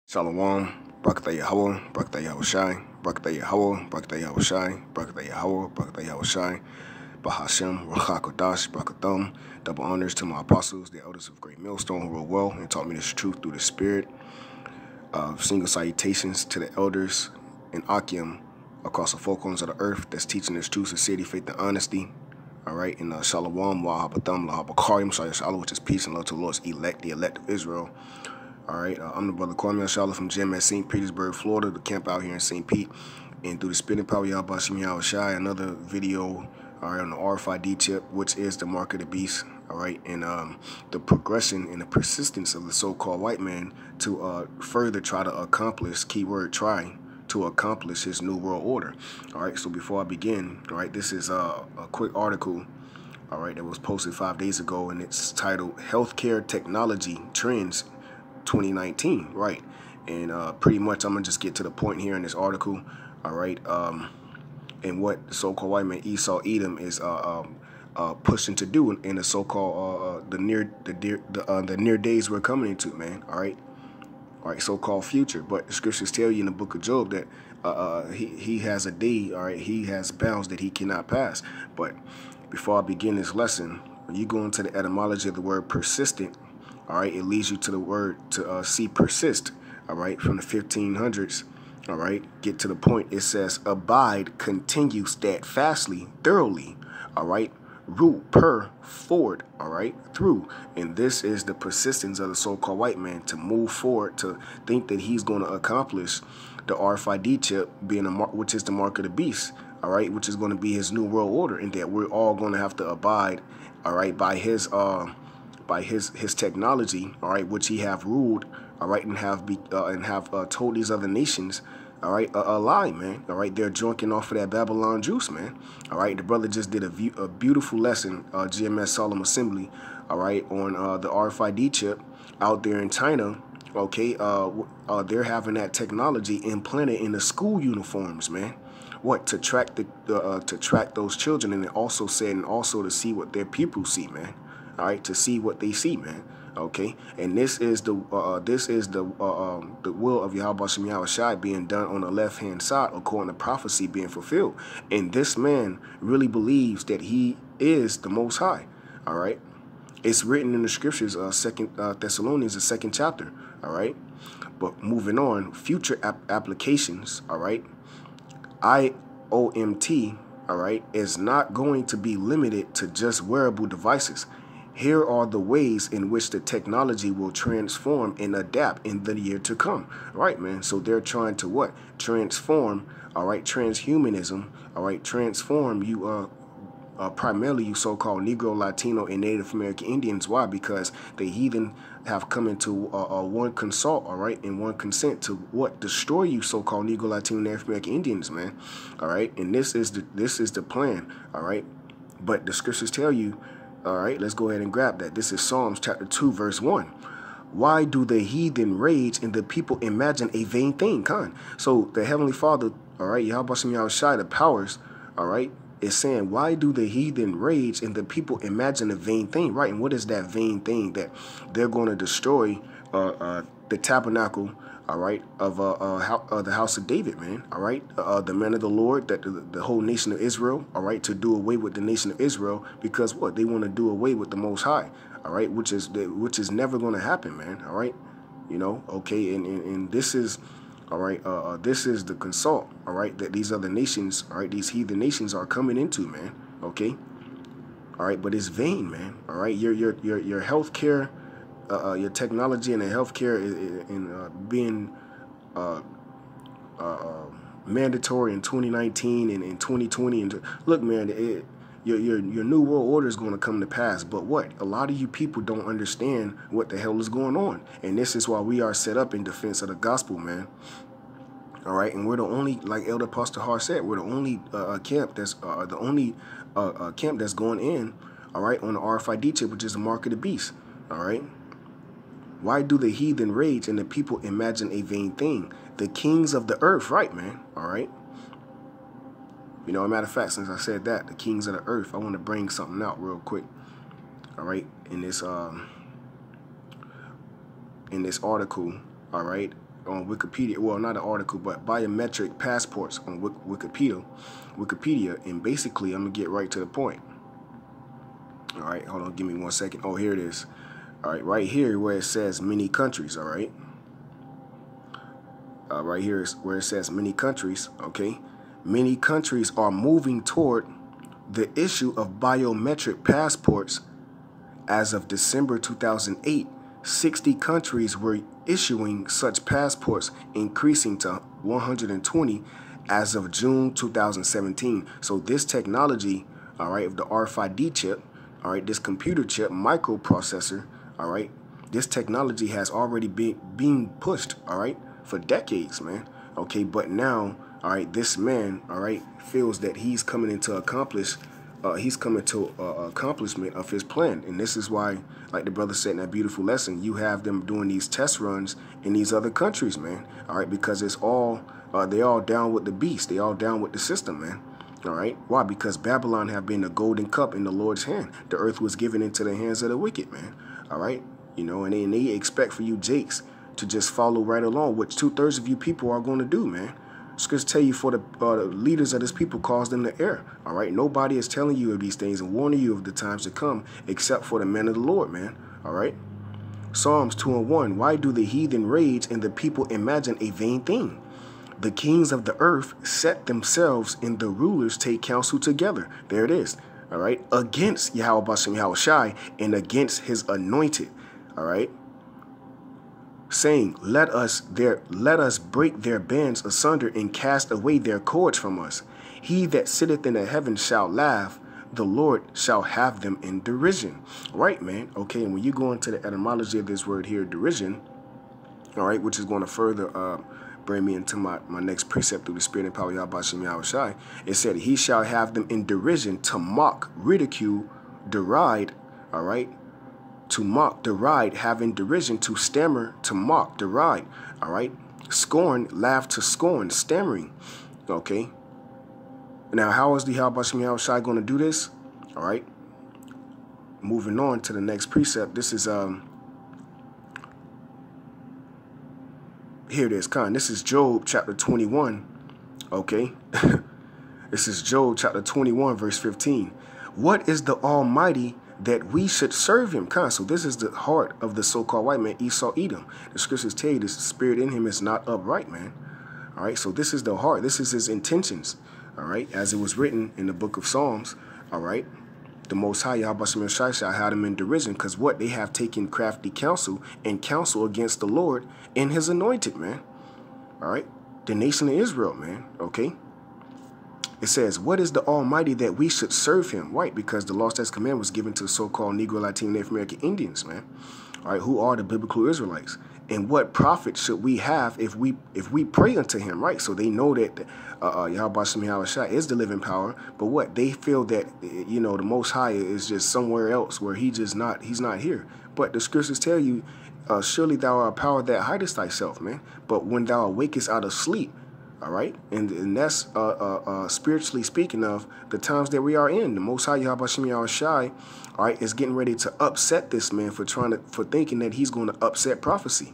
Shalom, Barakatah Yahawah, Barakatah Yahawashi, Barakatah Yahawah, Barakatah Yahawashi, Barakatah Yahawah, Barakatah Yahawashi, Bahashem, Rachakodash, Barakatham. Double honors to my apostles, the elders of Great Millstone, who wrote well and taught me this truth through the Spirit. Single salutations to the elders in Akim across the four corners of the earth that's teaching this truth, sincerity, faith, and honesty. All right, and Shalom, Wahabatham, Lahabakarim, Shalom, which is peace and love to the Lord's elect, the elect of Israel. All right, I'm the brother Kwame Charlotte from Gym at St. Petersburg, Florida, the camp out here in St. Pete. And through the spinning power, YAHAWASHI, another video, all right, on the RFID chip, which is the mark of the beast. All right, and the progression and the persistence of the so-called white man to further try to accomplish, keyword try, to accomplish his new world order. All right, so before I begin, all right, this is a quick article, all right, that was posted 5 days ago, and it's titled Healthcare Technology Trends 2019, right? And pretty much I'm gonna just get to the point here in this article, all right? And what the so-called white man Esau Edom is pushing to do in the so-called the near days we're coming into, man. All right, so-called future. But the scriptures tell you in the book of Job that he has a day, all right, he has bounds that he cannot pass. But before I begin this lesson, when you go into the etymology of the word persistent, all right, it leads you to the word to see persist, all right, from the 1500s, all right, get to the point. It says abide, continue steadfastly, thoroughly, all right, root, forward, all right, through. And this is the persistence of the so-called white man to move forward, to think that he's going to accomplish the RFID chip being which is the mark of the beast, all right, which is going to be his new world order, and that we're all going to have to abide, all right, by his technology, all right, which he have ruled, all right, and have told these other nations, all right, a lie, man. All right, they're drinking off of that Babylon juice, man. All right, the brother just did a beautiful lesson, GMS Solemn Assembly, all right, on the RFID chip out there in China. Okay, they're having that technology implanted in the school uniforms, man. What, to track to track those children, and it also said, and also to see what their pupils see, man. All right, to see what they see, man. Okay, and this is the will of YAHAWASHI being done on the left-hand side, according to prophecy being fulfilled. And this man really believes that he is the Most High. All right, it's written in the scriptures, Second Thessalonians, the 2nd chapter. All right, but moving on, future applications. All right, IOMT. All right, is not going to be limited to just wearable devices. Here are the ways in which the technology will transform and adapt in the year to come. All right, man. So they're trying to what? Transform, all right, transhumanism, all right, transform you, primarily you so-called Negro, Latino, and Native American Indians. Why? Because the heathen have come into one consult, all right, and one consent to what? Destroy you so-called Negro, Latino, Native American Indians, man. All right, and this is the plan, all right. But the scriptures tell you, all right, let's go ahead and grab that. This is Psalms chapter 2, verse 1. Why do the heathen rage and the people imagine a vain thing? Con. So the Heavenly Father, all right, YAHAWASHI, the powers, all right, is saying, why do the heathen rage and the people imagine a vain thing? Right, and what is that vain thing? That they're going to destroy the tabernacle, all right, of the house of David, man, all right, the man of the Lord, that the whole nation of Israel, all right, to do away with the nation of Israel, because what? They want to do away with the Most High, all right, which is never going to happen, man, all right, you know, okay, and this is, all right, this is the consult, all right, that these other nations, all right, these heathen nations are coming into, man, okay, all right, but it's vain, man, all right, your healthcare. Your technology and the healthcare being mandatory in 2019 and in 2020. And look, man, your new world order is going to come to pass. But what? A lot of you people don't understand what the hell is going on, and this is why we are set up in defense of the gospel, man. All right, and we're the only, like Elder Pastor Har said, we're the only camp that's camp that's going in. All right, on the RFID chip, which is the mark of the beast. All right. Why do the heathen rage and the people imagine a vain thing? The kings of the earth, right, man? All right. You know, as a matter of fact, since I said that, the kings of the earth, I want to bring something out real quick. All right, in this article, all right, on Wikipedia. Well, not an article, but biometric passports on Wikipedia. And basically, I'm going to get right to the point. All right, hold on, give me 1 second. Oh, here it is. All right, right here where it says many countries, all right? Right here is where it says many countries, okay? Many countries are moving toward the issue of biometric passports. As of December 2008, 60 countries were issuing such passports, increasing to 120 as of June 2017. So this technology, all right, of the RFID chip, all right, this computer chip microprocessor, all right, this technology has already been being pushed, all right, for decades, man. Okay, but now, all right, this man, all right, feels that he's coming into accomplishment of his plan. And this is why, like the brother said in that beautiful lesson, you have them doing these test runs in these other countries, man. All right, because it's all, they all down with the beast. They all down with the system, man. All right. Why? Because Babylon have been a golden cup in the Lord's hand. The earth was given into the hands of the wicked, man. All right. You know, and they expect for you jakes to just follow right along, which 2/3 of you people are going to do, man. Scriptures tell you for the leaders of this people cause them to err. All right. Nobody is telling you of these things and warning you of the times to come except for the men of the Lord, man. All right. Psalms 2:1. Why do the heathen rage and the people imagine a vain thing? The kings of the earth set themselves and the rulers take counsel together. There it is. All right. Against YAHAWASHI and against his anointed. All right. Saying, let us break their bands asunder and cast away their cords from us. He that sitteth in the heavens shall laugh. The Lord shall have them in derision. Right, man. Okay. And when you go into the etymology of this word here, derision, all right, which is going to further, bring me into my next precept through the spirit and power of YAHAWASHI. It said, he shall have them in derision, to mock, ridicule, deride, all right? To mock, deride, having derision, to stammer, to mock, deride, all right? Scorn, laugh to scorn, stammering, okay? Now, how is the YAHAWASHI going to do this? All right? Moving on to the next precept. This is, here it is, This is Job chapter 21, okay? This is Job chapter 21, verse 15. What is the Almighty that we should serve him? So this is the heart of the so-called white man, Esau Edom. The scriptures tell you the spirit in him is not upright, man. All right, so this is the heart. This is his intentions, all right, as it was written in the book of Psalms, all right? The Most High, YAHAWASHI, shall have them in derision, because what? They have taken crafty counsel and counsel against the Lord and his anointed, man. All right? The nation of Israel, man. Okay? It says, what is the Almighty that we should serve him? Right? Because the lost as command was given to so-called Negro, Latino, Native American Indians, man. All right? Who are the biblical Israelites? And what profit should we have if we pray unto him, right? So they know that YAHAWASHI is the living power, but what? They feel that, you know, the Most High is just somewhere else where he's not here. But the scriptures tell you, surely thou art a power that hidest thyself, man. But when thou awakest out of sleep, all right? And that's spiritually speaking of the times that we are in. The Most High YAHAWASHI, all right, is getting ready to upset this man for thinking that he's going to upset prophecy.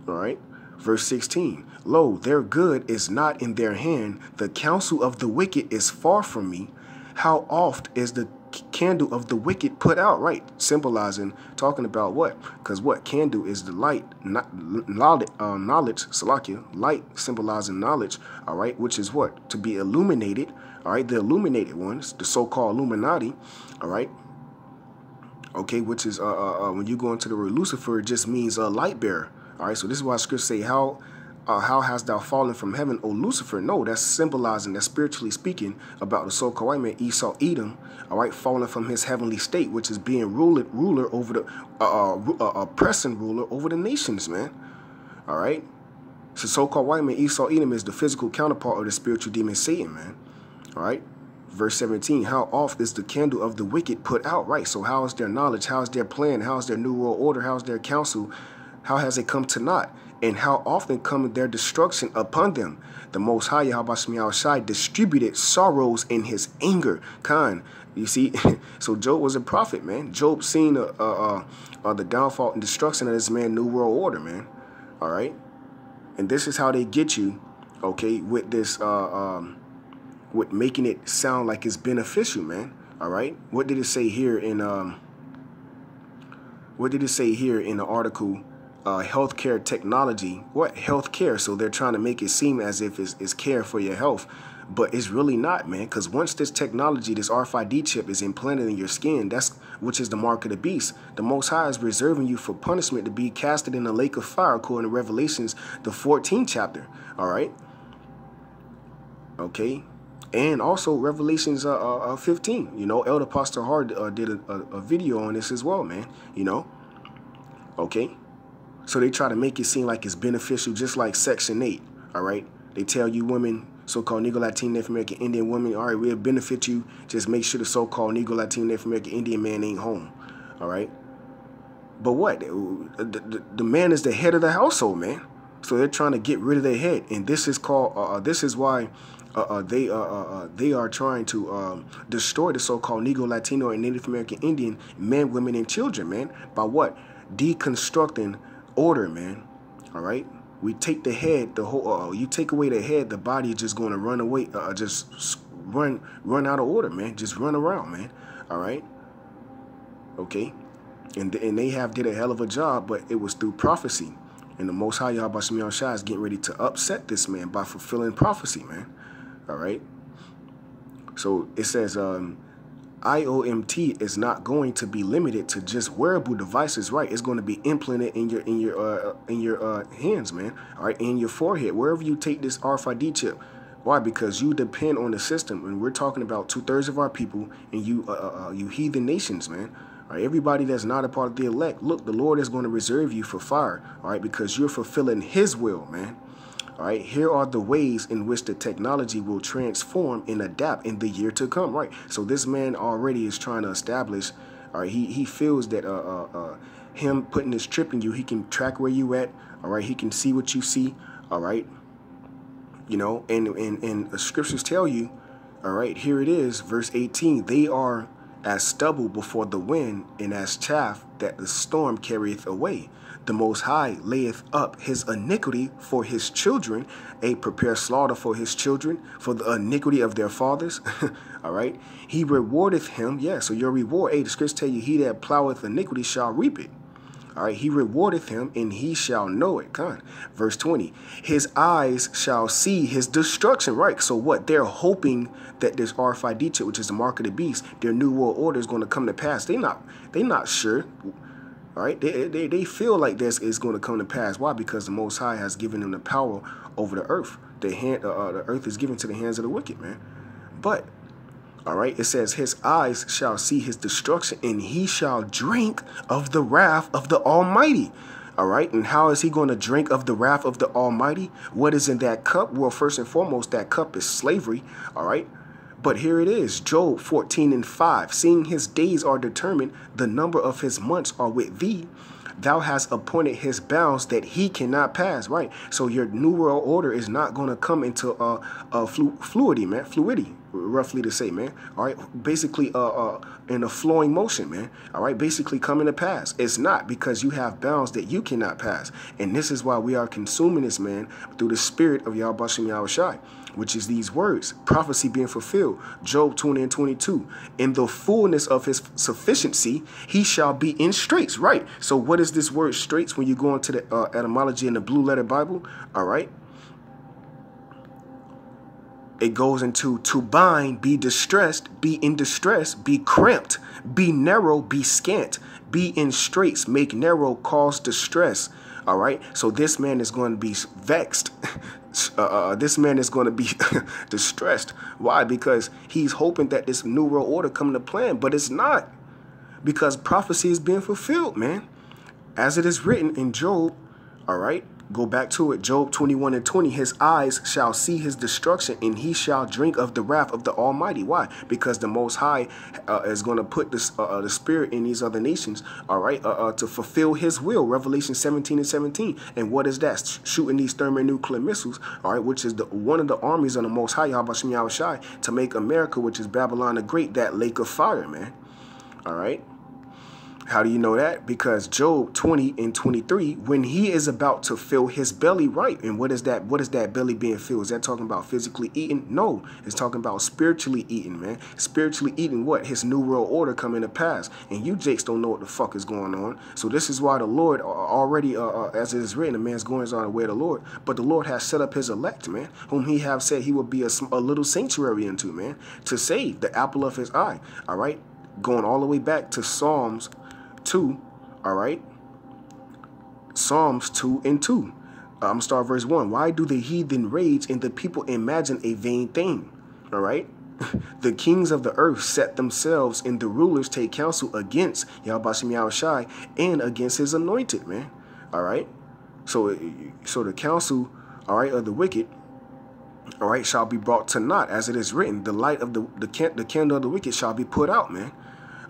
All right. Verse 16. Lo, their good is not in their hand. The counsel of the wicked is far from me. How oft is the candle of the wicked put out? Right. Symbolizing, talking about what? Because what? Candle is the light, not knowledge, Salakia, light symbolizing knowledge. All right. Which is what? To be illuminated. All right. The illuminated ones, the so-called Illuminati. All right. Okay, which is when you go into the word Lucifer, it just means a light bearer. All right, so this is why scriptures say, how hast thou fallen from heaven, O Lucifer? No, that's symbolizing, that's spiritually speaking about the so-called white man, Esau Edom, all right, falling from his heavenly state, which is being ruler over the, oppressing ruler over the nations, man. All right, so so-called white man, Esau Edom, is the physical counterpart of the spiritual demon Satan, man. All right. Verse 17, how oft is the candle of the wicked put out? Right. So how is their knowledge? How is their plan? How is their new world order? How is their counsel? How has it come to naught? And how often cometh their destruction upon them? The Most High YAHAWASHI distributed sorrows in his anger. You see, so Job was a prophet, man. Job seen the downfall and destruction of this man, new world order, man. All right. And this is how they get you, okay, with this, with making it sound like it's beneficial, man. All right. What did it say here in, what did it say here in the article? Healthcare technology. What? Healthcare. So they're trying to make it seem as if it's care for your health. But it's really not, man, because once this technology, this RFID chip is implanted in your skin, which is the mark of the beast, the Most High is reserving you for punishment to be casted in a lake of fire, according to Revelations, the 14th chapter. All right. Okay. And also Revelations 15. You know, Elder Pastor Hard did a video on this as well, man. You know. Okay. So they try to make it seem like it's beneficial, just like Section 8. All right. They tell you women, so-called Negro, Latino, Native American, Indian women, all right, we'll benefit you. Just make sure the so-called Negro, Latino, Native American, Indian man ain't home. All right. But what? The man is the head of the household, man. So they're trying to get rid of their head. And this is called, this is why they are trying to destroy the so-called Negro, Latino, and Native American Indian men, women, and children, man. By what? Deconstructing order, man. All right. We take the head, the whole. You take away the head, the body is just going to run away, just run out of order, man. Just run around, man. All right. Okay. And they did a hell of a job, but it was through prophecy. And the Most High YAHAWASHI is getting ready to upset this man by fulfilling prophecy, man. All right. So it says, IOMT is not going to be limited to just wearable devices, right? It's going to be implanted in your hands, man. All right, in your forehead, wherever you take this RFID chip. Why? Because you depend on the system, and we're talking about 2/3 of our people, and you heathen nations, man. All right, everybody that's not a part of the elect. Look, the Lord is going to reserve you for fire. All right, because you're fulfilling His will, man. All right, here are the ways in which the technology will transform and adapt in the year to come. Right. So this man already is trying to establish. All right. He feels that him putting this chip in you, he can track where you at. All right. He can see what you see. All right. You know, and the scriptures tell you. All right. Here it is. Verse 18. They are as stubble before the wind and as chaff that the storm carrieth away. The Most High layeth up his iniquity for his children, a prepare slaughter for his children, for the iniquity of their fathers. All right. He rewardeth him. Yeah. So your reward, the scriptures tell you, he that ploweth iniquity shall reap it. All right. He rewardeth him, and he shall know it. Come. Verse 20. His eyes shall see his destruction. Right. So what? They're hoping that this RFID chip, which is the mark of the beast, their new world order is going to come to pass. They're not sure. All right, they feel like this is going to come to pass. Why? Because the Most High has given them the power over the earth. The earth is given to the hands of the wicked, man. But, all right, it says, his eyes shall see his destruction, and he shall drink of the wrath of the Almighty. All right, and how is he going to drink of the wrath of the Almighty? What is in that cup? Well, first and foremost, that cup is slavery. All right. But here it is, Job 14:5. Seeing his days are determined, the number of his months are with thee. Thou hast appointed his bounds that he cannot pass. Right. So your new world order is not going to come into fluidity, man. Fluidity, roughly to say, man. All right. Basically, in a flowing motion, man. All right. Basically coming to pass. It's not, because you have bounds that you cannot pass. And this is why we are consuming this, man, through the spirit of YAHAWASHI, which is these words, prophecy being fulfilled. Job 20:22. In the fullness of his sufficiency, he shall be in straits. Right. So what is this word straits when you go into the etymology in the Blue Letter Bible? All right. It goes into to bind, be distressed, be in distress, be cramped, be narrow, be scant, be in straits, make narrow, cause distress. All right. So this man is going to be vexed. This man is going to be distressed. Why? Because he's hoping that this new world order come to plan, but it's not, because prophecy is being fulfilled, man. As it is written in Job. All right. Go back to it. Job 21:20. His eyes shall see his destruction, and he shall drink of the wrath of the Almighty. Why? Because the Most High is going to put this the spirit in these other nations. All right, to fulfill His will. Revelation 17:17. And what is that? Shooting these thermonuclear missiles. All right, which is one of the armies of the Most High, YAHAWASHI, to make America, which is Babylon the Great, that lake of fire, man. All right. How do you know that? Because Job 20 and 23, when he is about to fill his belly, right? And what is that? What is that belly being filled? Is that talking about physically eating? No, it's talking about spiritually eating, man. Spiritually eating what? His new world order coming to pass. And you jakes don't know what the fuck is going on. So this is why the Lord already, as it is written, a man's goings on the way of the Lord. But the Lord has set up his elect, man, whom he have said he will be a little sanctuary into, man, to save the apple of his eye. All right, going all the way back to Psalms 2, all right? Psalms 2 and 2. I'm going to start verse 1. Why do the heathen rage and the people imagine a vain thing? All right? The kings of the earth set themselves and the rulers take counsel against YAHAWASHI and against his anointed, man. All right? So the counsel, all right, of the wicked, all right, shall be brought to naught, as it is written. The light of the candle of the wicked shall be put out, man.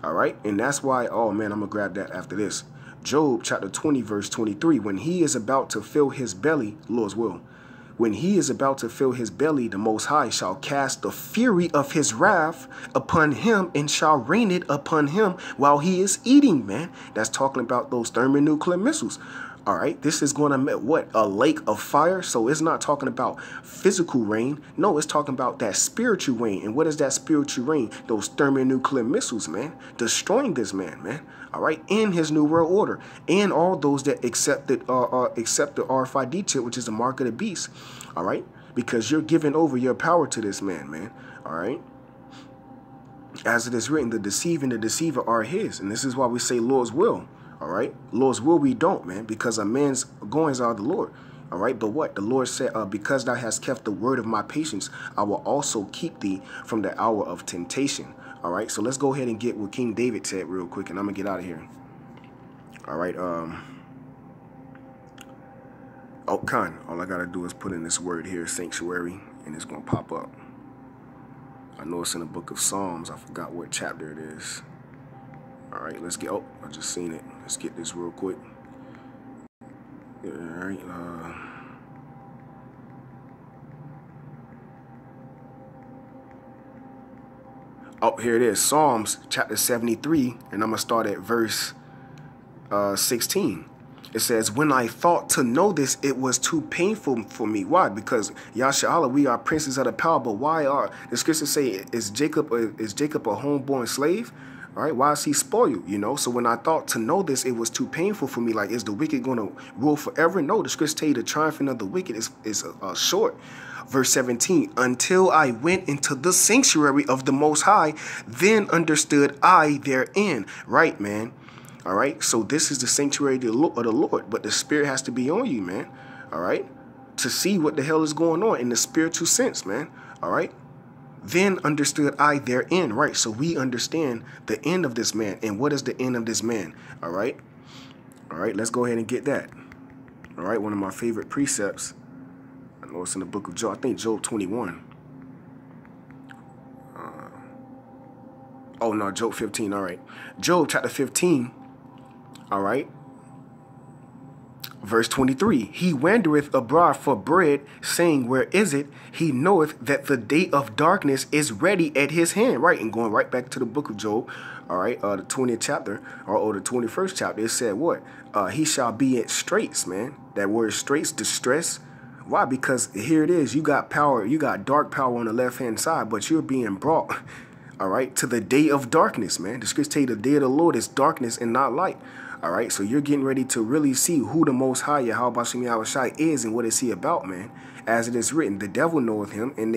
All right, and that's why, oh man, I'm gonna grab that after this. Job chapter 20, verse 23, when he is about to fill his belly, Lord's will, when he is about to fill his belly, the Most High shall cast the fury of his wrath upon him and shall rain it upon him while he is eating, man. That's talking about those thermonuclear missiles. All right, this is going to make what? A lake of fire. So it's not talking about physical rain. No, it's talking about that spiritual rain. And what is that spiritual rain? Those thermonuclear missiles, man, destroying this man. All right, in his new world order, and all those that accepted accept the RFID chip, which is the mark of the beast. All right, because you're giving over your power to this man. All right. As it is written, the deceiver and the deceiver are his. And this is why we say Lord's will. All right. Lord's will we don't, man, because a man's goings are the Lord. All right. But what the Lord said, because thou hast kept the word of my patience, I will also keep thee from the hour of temptation. All right. So let's go ahead and get what King David said real quick, and I'm going to get out of here. All right. Oh, Khan, all I got to do is put in this word here, sanctuary, and it's going to pop up. I know it's in the book of Psalms. I forgot what chapter it is. All right, let's get, oh, I just seen it. Let's get this real quick. All right, oh, here it is, Psalms chapter 73, and I'm going to start at verse 16. It says, when I thought to know this, it was too painful for me. Why? Because Yasha, we are princes of the power, but why are, the scriptures say, is Jacob a homeborn slave? All right, why is he spoiled, you know? So when I thought to know this, it was too painful for me. Like, is the wicked going to rule forever? No, the scriptures tell you the triumphing of the wicked is short. Verse 17, until I went into the sanctuary of the Most High, then understood I therein. Right, man. All right, so this is the sanctuary of the Lord, but the Spirit has to be on you, man. All right, to see what the hell is going on in the spiritual sense, man. All right. Then understood I therein, right? So we understand the end of this man. And what is the end of this man? All right. All right. Let's go ahead and get that. All right. One of my favorite precepts. I know it's in the book of Job. I think Job 21. Oh, no, Job 15. All right. Job chapter 15. All right. Verse 23, he wandereth abroad for bread, saying, where is it? He knoweth that the day of darkness is ready at his hand. Right, and going right back to the book of Job, all right, the 20th chapter, or the 21st chapter, it said what? He shall be in straits, man. That word straits, distress. Why? Because here it is. You got power. You got dark power on the left-hand side, but you're being brought, all right, to the day of darkness, man. The scriptures tell you the day of the Lord is darkness and not light. All right, so you're getting ready to really see who the Most High YAHAWASHI is and what is he about, man. As it is written, the devil knoweth him and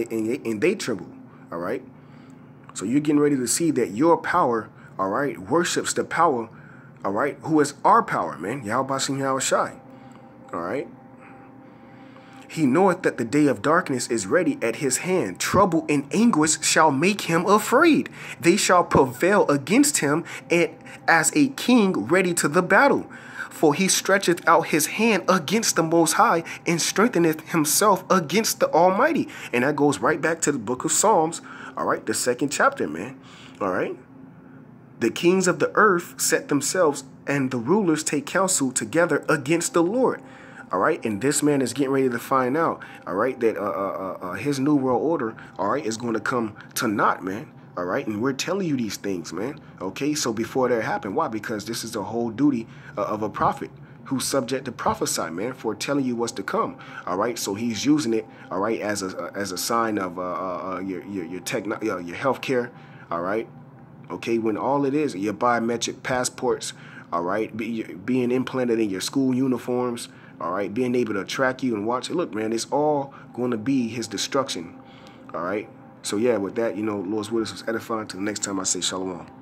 they tremble. All right, so you're getting ready to see that your power, all right, worships the power, all right, who is our power, man, YAHAWASHI. All right. He knoweth that the day of darkness is ready at his hand. Trouble and anguish shall make him afraid. They shall prevail against him as a king ready to the battle. For he stretcheth out his hand against the Most High and strengtheneth himself against the Almighty. And that goes right back to the book of Psalms. All right, the 2nd chapter, man. All right. The kings of the earth set themselves and the rulers take counsel together against the Lord. All right, and this man is getting ready to find out, all right, that his new world order, all right, is going to come to naught, man. All right, and we're telling you these things, man. Okay, so before that happened, why? Because this is the whole duty of a prophet who's subject to prophesy, man, for telling you what's to come. All right, so he's using it, all right, as a sign of your healthcare. All right, okay, when all it is, your biometric passports, all right, being implanted in your school uniforms, all right, being able to track you and watch it. Look, man, it's all going to be his destruction. All right. So yeah, with that, Lord's word is edifying. Till the next time I say shalom.